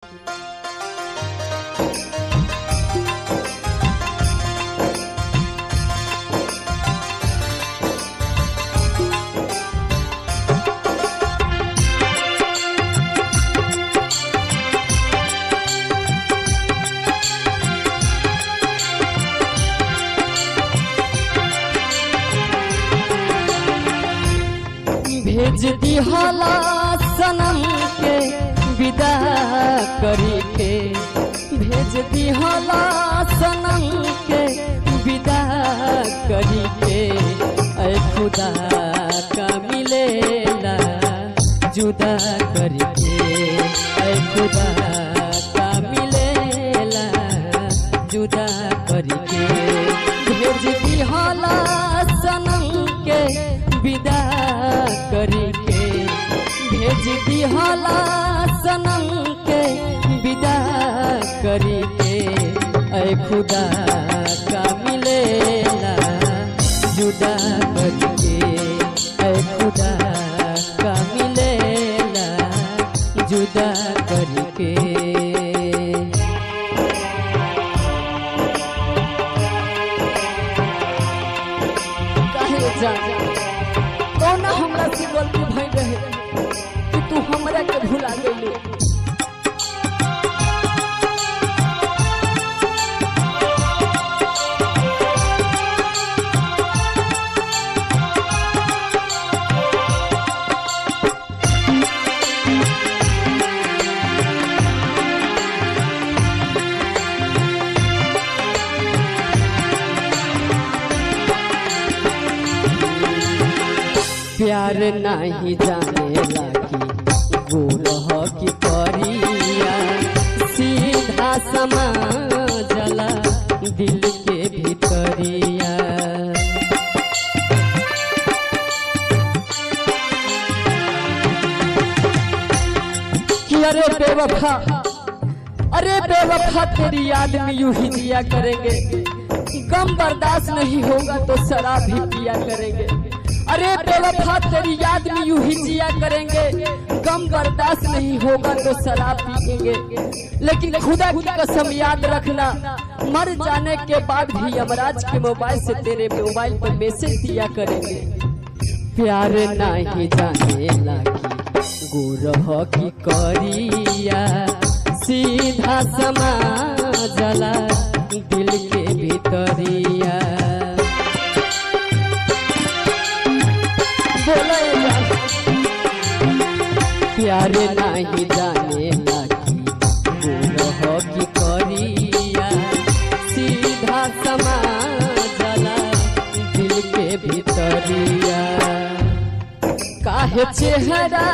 भेज दिहला सनम के विदा करी के, भेज दिहला सनम के विदा करी के। ऐ खुदा का मिलेला जुदा करी के, ऐ खुदा का मिलेला जुदा करी के। भेज दिहला सनम के विदा करी के, भेज दिहला सनम के विदा करी के। ऐ खुदा का मिलेला जुदा करी के, ऐ खुदा का मिलेला जुदा करी के। कौन हमरा से गलती भइल रहे कि तू हमरा के भुला गइले। प्यार नहीं जाने लागी गोरह की परिया, सीधा समा जला दिल के भीतरिया। कि अरे बेवफा, अरे बेवफा तेरी याद में यूं ही जिया करेंगे, गम बर्दाश्त नहीं होगा तो शराब भी पिया करेंगे। अरे बेवफा तेरी याद में यूं ही जिया करेंगे, गम बर्दाश्त नहीं होगा तो शराब पिएंगे। लेकिन खुदा की कसम याद रखना, मर जाने के बाद भी यमराज के मोबाइल से तेरे मोबाइल पर मैसेज दिया करेंगे। प्यार नहीं जाने लागी गोरह की करिया, सीधा समा जला दिल के भीतरिया। प्यार नहीं जाने लागी गोरह की करिया, सीधा समा जला दिल के भीतरिया। काहे चेहरा